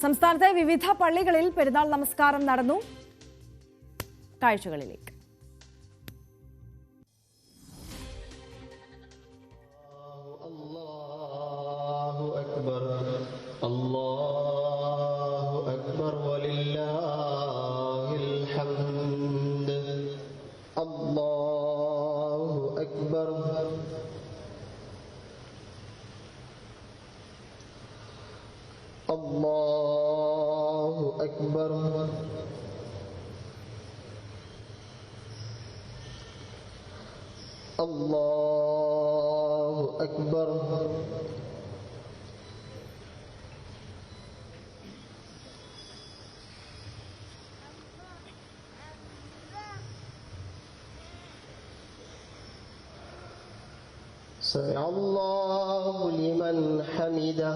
സംസ്ഥാനത്തെ വിവിധ പള്ളികളിൽ പെരുന്നാൾ നമസ്കാരം നടന്നു. കാഴ്ചകളിലേക്ക്. Allahu Akbar. Allahu Akbar. Sami Allahu liman hamidah.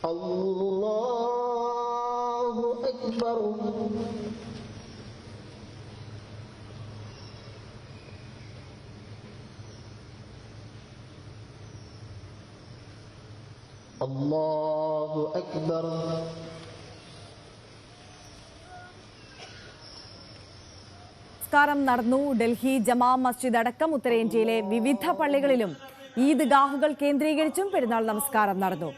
Allahu Akbar. Allahu Akbar. നമസ്കാരം നടന്നു. ഡൽഹി ജമാ മസ്ജിദ് അടക്കം ഉത്തരേന്ത്യയിലെ വിവിധ പള്ളികളിലും ഈദ്ഗാഹുകൾ കേന്ദ്രീകരിച്ചും പെരുന്നാൾ നമസ്കാരം നടന്നു.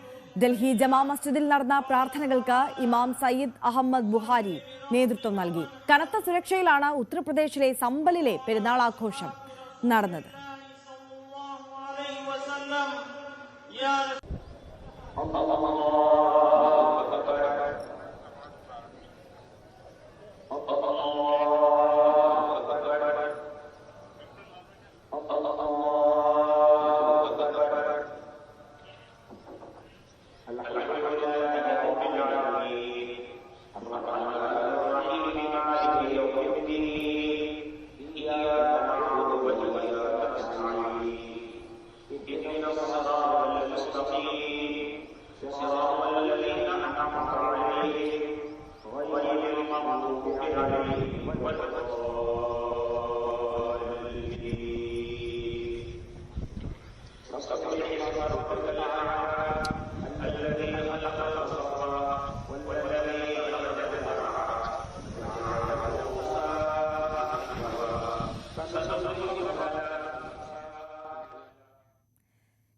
ഡൽഹി ജമാ മസ്ജിദിൽ നടന്ന പ്രാർത്ഥനകൾക്ക് ഇമാം സയ്യിദ് അഹമ്മദ് ബുഹാരി നേതൃത്വം നൽകി. കനത്ത സുരക്ഷയിലാണ് ഉത്തർപ്രദേശിലെ സംബലിലെ പെരുന്നാൾ ആഘോഷം നടന്നത്.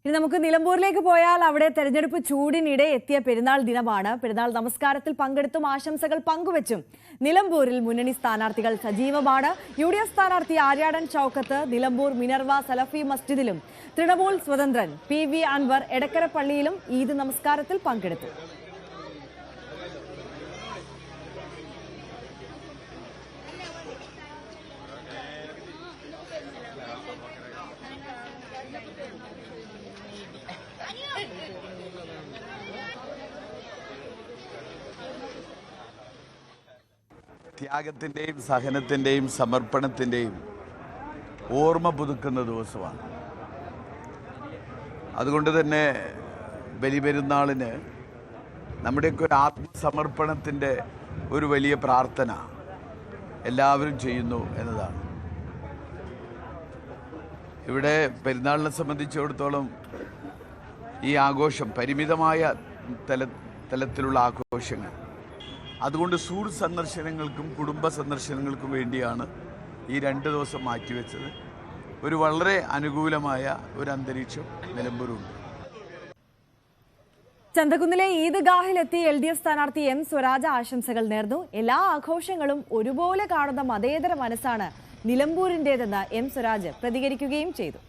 ഇനി നമുക്ക് നിലമ്പൂരിലേക്ക് പോയാൽ അവിടെ തെരഞ്ഞെടുപ്പ് ചൂടിനിടെ എത്തിയ പെരുന്നാൾ ദിനമാണ്. പെരുന്നാൾ നമസ്കാരത്തിൽ പങ്കെടുത്തും ആശംസകൾ പങ്കുവച്ചും നിലമ്പൂരിൽ മുന്നണി സ്ഥാനാർത്ഥികൾ സജീവമാണ്. UDF സ്ഥാനാർത്ഥി ആര്യാടൻ ഷൗക്കത്ത് നിലമ്പൂർ മിനർവ സലഫി മസ്ജിദിലും തൃണമൂൽ സ്വതന്ത്രൻ PV അൻവർ എടക്കര പള്ളിയിലും ഈദ് നമസ്കാരത്തിൽ പങ്കെടുത്തു. ത്യാഗത്തിൻ്റെയും സഹനത്തിൻ്റെയും സമർപ്പണത്തിൻ്റെയും ഓർമ്മ പുതുക്കുന്ന ദിവസമാണ്. അതുകൊണ്ട് തന്നെ ബലിപെരുന്നാളിന് നമ്മുടെയൊക്കെ ഒരു ആത്മസമർപ്പണത്തിൻ്റെ ഒരു വലിയ പ്രാർത്ഥന എല്ലാവരും ചെയ്യുന്നു എന്നതാണ്. ഇവിടെ പെരുന്നാളിനെ സംബന്ധിച്ചിടത്തോളം ഈ ആഘോഷം പരിമിതമായ തലത്തിലുള്ള ആഘോഷങ്ങൾ, അതുകൊണ്ട് സുഹൃത്ത് സന്ദർശനങ്ങൾക്കും കുടുംബ സന്ദർശനങ്ങൾക്കും വേണ്ടിയാണ് ഈ 2 ദിവസം മാറ്റിവെച്ചത്. ഒരു വളരെ അനുകൂലമായ ഒരു അന്തരീക്ഷം നിലമ്പൂരുണ്ട്. ചന്തകുന്നിലെ ഈദ്ഗാഹിലെത്തി LDF സ്ഥാനാർത്ഥി M സ്വരാജ് ആശംസകൾ നേർന്നു. എല്ലാ ആഘോഷങ്ങളും ഒരുപോലെ കാണുന്ന മതേതര മനസ്സാണ് നിലമ്പൂരിൻ്റെതെന്ന് M സ്വരാജ് പ്രതികരിക്കുകയും ചെയ്തു.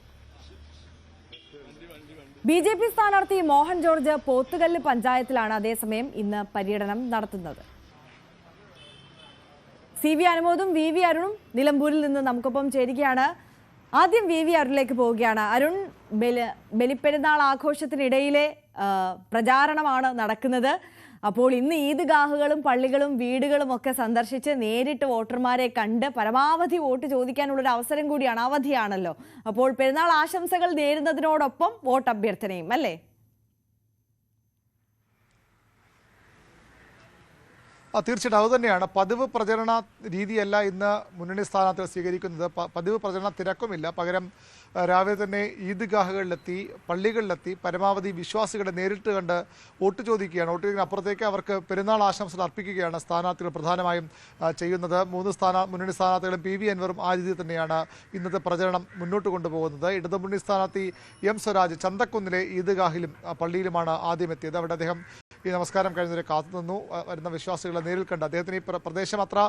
BJP സ്ഥാനാർത്ഥി മോഹൻ ജോർജ് പോത്തുകല്ല് പഞ്ചായത്തിലാണ് അതേസമയം ഇന്ന് പര്യടനം നടത്തുന്നത്. CV അനുമോദും VV അരുണും നിലമ്പൂരിൽ നിന്ന് നമുക്കൊപ്പം ചേരുകയാണ്. ആദ്യം VV അരുണിലേക്ക് പോവുകയാണ്. അരുൺ, ബലിപ്പെരുന്നാൾ ആഘോഷത്തിനിടയിലെ പ്രചാരണമാണ് നടക്കുന്നത്. അപ്പോൾ ഇന്ന് ഈദ്ഗാഹുകളും പള്ളികളും വീടുകളും ഒക്കെ സന്ദർശിച്ച് നേരിട്ട് വോട്ടർമാരെ കണ്ട് പരമാവധി വോട്ട് ചോദിക്കാനുള്ളൊരു അവസരം കൂടിയാണ്. അവധിയാണല്ലോ. അപ്പോൾ പെരുന്നാൾ ആശംസകൾ നേരുന്നതിനോടൊപ്പം വോട്ട് അഭ്യർത്ഥനയും അല്ലേ? തീർച്ചയായിട്ടും അതുതന്നെയാണ്. പതിവ് പ്രചരണ രീതിയല്ല ഇന്ന് മുന്നണി സ്ഥാനാർത്ഥികൾ സ്വീകരിക്കുന്നത്. പതിവ് പ്രചരണ തിരക്കുമില്ല. പകരം രാവിലെ തന്നെ ഈദ്ഗാഹുകളിലെത്തി, പള്ളികളിലെത്തി പരമാവധി വിശ്വാസികളെ നേരിട്ട് കണ്ട് വോട്ട് ചോദിക്കുകയാണ്. വോട്ട് ചോദിക്കുന്ന അപ്പുറത്തേക്ക് അവർക്ക് പെരുന്നാൾ ആശംസകൾ അർപ്പിക്കുകയാണ് സ്ഥാനാർത്ഥികൾ പ്രധാനമായും ചെയ്യുന്നത്. മുന്നണി സ്ഥാനാർത്ഥികളും പി വി അൻവറും ആ രീതിയിൽ തന്നെയാണ് ഇന്നത്തെ പ്രചരണം മുന്നോട്ട് കൊണ്ടുപോകുന്നത്. ഇടതുമുന്നണി സ്ഥാനാർത്ഥി എം സ്വരാജ് ചന്തക്കുന്നിലെ ഈദ്ഗാഹിലും പള്ളിയിലുമാണ് ആദ്യം എത്തിയത്. അവിടെ അദ്ദേഹം ഈ നമസ്കാരം കഴിഞ്ഞവരെ കാത്തുനിന്നു. വരുന്ന വിശ്വാസികളെ നേരിൽ കണ്ട് അദ്ദേഹത്തിന് ഈ പ്രദേശം അത്ര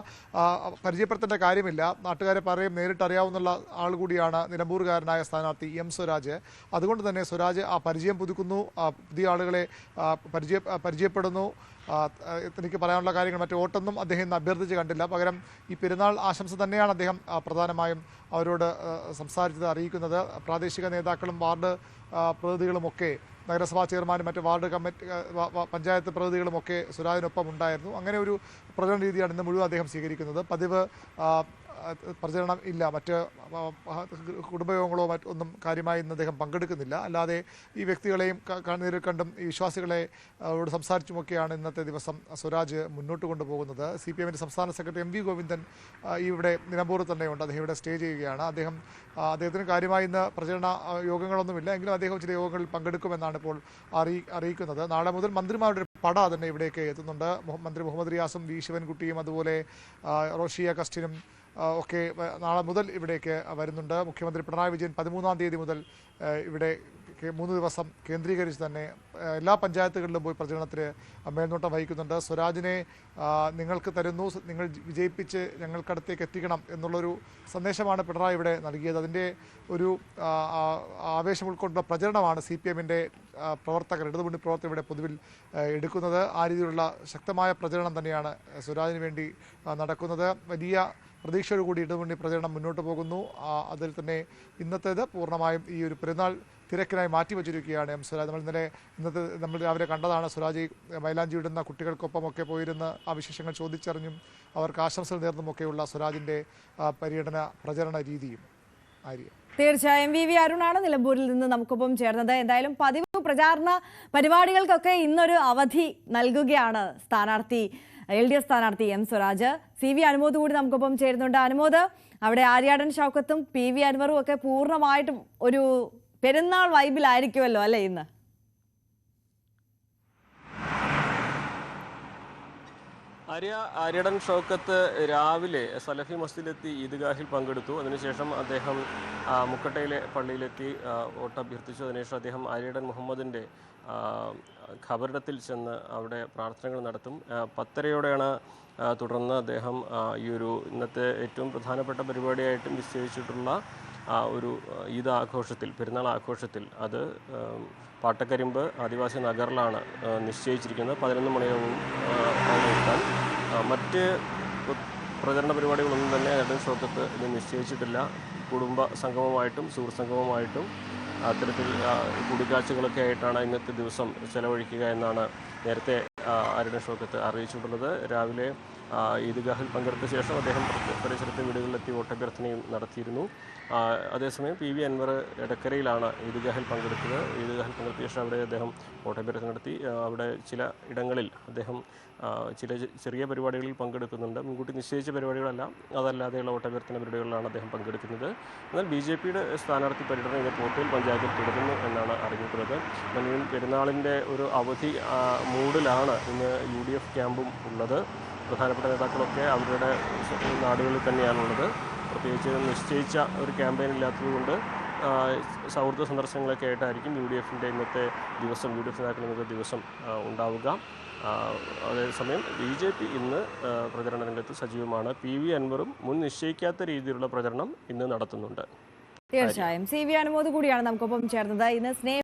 പരിചയപ്പെടുത്തേണ്ട കാര്യമില്ല. നാട്ടുകാരെ പറയും നേരിട്ട് അറിയാവുന്ന ആൾ കൂടിയാണ് നിലമ്പൂരുകാരനായ സ്ഥാനാർത്ഥി എം സ്വരാജ്. അതുകൊണ്ട് തന്നെ സ്വരാജ് ആ പരിചയം പുതുക്കുന്നു, പുതിയ ആളുകളെ പരിചയപ്പെടുന്നു. എനിക്ക് പറയാനുള്ള കാര്യങ്ങൾ മറ്റു വോട്ടൊന്നും അദ്ദേഹം ഇന്ന് അഭ്യർത്ഥിച്ച് കണ്ടില്ല. പകരം ഈ പെരുന്നാൾ ആശംസ തന്നെയാണ് അദ്ദേഹം പ്രധാനമായും അവരോട് സംസാരിച്ചത്, അറിയിക്കുന്നത്. പ്രാദേശിക നേതാക്കളും വാർഡ് പ്രതിനിധികളുമൊക്കെ, നഗരസഭാ ചെയർമാനും മറ്റ് വാർഡ് കമ്മിറ്റി പഞ്ചായത്ത് പ്രതിനിധികളുമൊക്കെ സ്വരാജിനൊപ്പം ഉണ്ടായിരുന്നു. അങ്ങനെ ഒരു പ്രചരണ രീതിയാണ് ഇന്ന് മുഴുവൻ അദ്ദേഹം സ്വീകരിക്കുന്നത്. പതിവ് പ്രചരണം ഇല്ല. മറ്റ് കുടുംബയോഗങ്ങളോ മറ്റൊന്നും കാര്യമായി ഇന്ന് അദ്ദേഹം പങ്കെടുക്കുന്നില്ല. അല്ലാതെ ഈ വ്യക്തികളെയും നേരിൽ കണ്ടും ഈ വിശ്വാസികളെ സംസാരിച്ചുമൊക്കെയാണ് ഇന്നത്തെ ദിവസം സ്വരാജ് മുന്നോട്ട് കൊണ്ടുപോകുന്നത്. CPM സംസ്ഥാന സെക്രട്ടറി MV ഗോവിന്ദൻ ഇവിടെ നിലമ്പൂർ തന്നെയുണ്ട്. അദ്ദേഹം ഇവിടെ സ്റ്റേ ചെയ്യുകയാണ്. അദ്ദേഹത്തിന് കാര്യമായി ഇന്ന് പ്രചരണ യോഗങ്ങളൊന്നുമില്ല. എങ്കിലും അദ്ദേഹം ചില യോഗങ്ങളിൽ പങ്കെടുക്കുമെന്നാണ് ഇപ്പോൾ അറിയിക്കുന്നത്. നാളെ മുതൽ മന്ത്രിമാരുടെ പട തന്നെ ഇവിടേക്ക് എത്തുന്നുണ്ട്. മന്ത്രി മുഹമ്മദ് റിയാസും വി ശിവൻകുട്ടിയും അതുപോലെ റോഷിയ കസ്റ്റിനും ഒക്കെ നാളെ മുതൽ ഇവിടേക്ക് വരുന്നുണ്ട്. മുഖ്യമന്ത്രി പിണറായി വിജയൻ 13-ാം തീയതി മുതൽ ഇവിടെ 3 ദിവസം കേന്ദ്രീകരിച്ച് തന്നെ എല്ലാ പഞ്ചായത്തുകളിലും പോയി പ്രചരണത്തിന് മേൽനോട്ടം വഹിക്കുന്നുണ്ട്. സ്വരാജിനെ നിങ്ങൾക്ക് തരുന്നു, നിങ്ങൾ വിജയിപ്പിച്ച് ഞങ്ങൾക്കടുത്തേക്ക് എത്തിക്കണം എന്നുള്ളൊരു സന്ദേശമാണ് പിണറായി ഇവിടെ നൽകിയത്. അതിൻ്റെ ഒരു ആവേശം ഉൾക്കൊണ്ടുള്ള പ്രചരണമാണ് CPM-ന്റെ പ്രവർത്തകർ, ഇടതുമുന്നണി പ്രവർത്തകർ ഇവിടെ പൊതുവിൽ എടുക്കുന്നത്. ആ രീതിയിലുള്ള ശക്തമായ പ്രചരണം തന്നെയാണ് സ്വരാജിന് വേണ്ടി നടക്കുന്നത്. വലിയ പ്രതീക്ഷയോടുകൂടി ഇടതുമുന്നണി പ്രചരണം മുന്നോട്ട് പോകുന്നു. അതിൽ തന്നെ ഇന്നത്തേത് പൂർണ്ണമായും ഈ ഒരു പെരുന്നാൾ തിരക്കിനായി മാറ്റിവെച്ചിരിക്കുകയാണ് എം സ്വരാജ്. നമ്മൾ രാവിലെ കണ്ടതാണ്. സ്വരാജ് മൈലാഞ്ചി ഇടുന്ന കുട്ടികൾക്കൊപ്പമൊക്കെ പോയിരുന്ന് ആ വിശേഷങ്ങൾ ചോദിച്ചറിഞ്ഞും അവർക്ക് ആശംസകൾ നേർന്നുമൊക്കെയുള്ള സ്വരാജിൻ്റെ പ്രചരണ രീതിയും. തീർച്ചയായും VV അരുണാണ് നിലമ്പൂരിൽ നിന്ന് നമുക്കൊപ്പം ചേർന്നത്. എന്തായാലും പതിവ് പ്രചാരണ പരിപാടികൾക്കൊക്കെ ഇന്നൊരു അവധി നൽകുകയാണ് LDF സ്ഥാനാർത്ഥി എം സ്വരാജ്. CV അനുമോദ് കൂടി നമുക്കൊപ്പം ചേരുന്നുണ്ട്. അനുമോദ്, അവിടെ ആര്യാടൻ ഷൗക്കത്തും PV അൻവറും ഒക്കെ പൂർണ്ണമായിട്ടും ഒരു പെരുന്നാൾ വൈബിലായിരിക്കുമല്ലോ അല്ലേ ഇന്ന്? ആര്യാടൻ ഷൗക്കത്ത് രാവിലെ സലഫി മസ്ജിദിലെത്തി ഈദ്ഗാഹിൽ പങ്കെടുത്തു. അതിനുശേഷം അദ്ദേഹം മുക്കട്ടയിലെ പള്ളിയിലെത്തി വോട്ട് അഭ്യർത്ഥിച്ചു. അതിനുശേഷം അദ്ദേഹം ആര്യാടൻ മുഹമ്മദിൻ്റെ ഖബറിടത്തിൽ ചെന്ന് അവിടെ പ്രാർത്ഥനകൾ നടത്തും. 10:30-യോടെയാണ് തുടർന്ന് അദ്ദേഹം ഈ ഒരു ഇന്നത്തെ ഏറ്റവും പ്രധാനപ്പെട്ട പരിപാടിയായിട്ട് നിശ്ചയിച്ചിട്ടുള്ള ഒരു ഈദ് ആഘോഷത്തിൽ, പെരുന്നാൾ ആഘോഷത്തിൽ, അത് പാട്ടക്കരിമ്പ് ആദിവാസി നഗറിലാണ് നിശ്ചയിച്ചിരിക്കുന്നത്. 11 മണിയാവും എത്താൻ. മറ്റ് പ്രചരണ പരിപാടികളൊന്നും തന്നെ ആര്യാടൻ ഷൗക്കത്ത് ഇത് നിശ്ചയിച്ചിട്ടില്ല. കുടുംബ സംഗമമായിട്ടും സുഹൃത്ത് സംഗമമായിട്ടും അത്തരത്തിൽ കൂടിക്കാഴ്ചകളൊക്കെ ആയിട്ടാണ് ഇന്നത്തെ ദിവസം ചെലവഴിക്കുക എന്നാണ് നേരത്തെ ആര്യാടൻ ഷൗക്കത്ത് അറിയിച്ചിട്ടുള്ളത്. രാവിലെ ഈദ്ഗാഹിൽ പങ്കെടുത്ത ശേഷം അദ്ദേഹം പരിസരത്തെ വീടുകളിലെത്തി വോട്ടഭ്യർത്ഥനയും നടത്തിയിരുന്നു. അതേസമയം PV അൻവർ എടക്കരയിലാണ് ഈദ്ഗാഹിൽ പങ്കെടുത്തത്. ഈദ്ഗാഹിൽ പങ്കെടുത്ത ശേഷം അവിടെ അദ്ദേഹം വോട്ടഭ്യർത്ഥന നടത്തി. അവിടെ ചില ഇടങ്ങളിൽ അദ്ദേഹം ചെറിയ പരിപാടികളിൽ പങ്കെടുക്കുന്നുണ്ട്. മുൻകൂട്ടി നിശ്ചയിച്ച പരിപാടികളല്ല, അതല്ലാതെയുള്ള വോട്ടഭ്യർത്ഥന പരിപാടികളിലാണ് അദ്ദേഹം പങ്കെടുക്കുന്നത്. എന്നാൽ BJPയുടെ സ്ഥാനാർത്ഥി പര്യടനം ഇന്ന് പോർട്ടയിൽ പഞ്ചായത്തിൽ തുടരുന്നു എന്നാണ് അറിഞ്ഞിട്ടുള്ളത്. പെരുന്നാളിൻ്റെ ഒരു അവധി മൂഡിലാണ് ഇന്ന് UDF ക്യാമ്പും ഉള്ളത്. പ്രധാനപ്പെട്ട നേതാക്കളൊക്കെ അവരുടെ നാടുകളിൽ തന്നെയാണുള്ളത്. പ്രത്യേകിച്ച് നിശ്ചയിച്ച ഒരു ക്യാമ്പയിൻ ഇല്ലാത്തതുകൊണ്ട് സൗഹൃദ സന്ദർശനങ്ങളൊക്കെ ആയിട്ടായിരിക്കും UDFൻ്റെ ഇന്നത്തെ നേതാക്കൾ ഇന്നത്തെ ദിവസം ഉണ്ടാവുക. അതേസമയം BJP ഇന്ന് പ്രചരണ രംഗത്ത് സജീവമാണ്. PV അൻവറും മുൻ നിശ്ചയിക്കാത്ത രീതിയിലുള്ള പ്രചരണം ഇന്ന് നടത്തുന്നുണ്ട്. തീർച്ചയായും CV അനുമോദ് കൂടിയാണ് നമുക്കൊപ്പം ചേർന്നത്. ഇന്ന്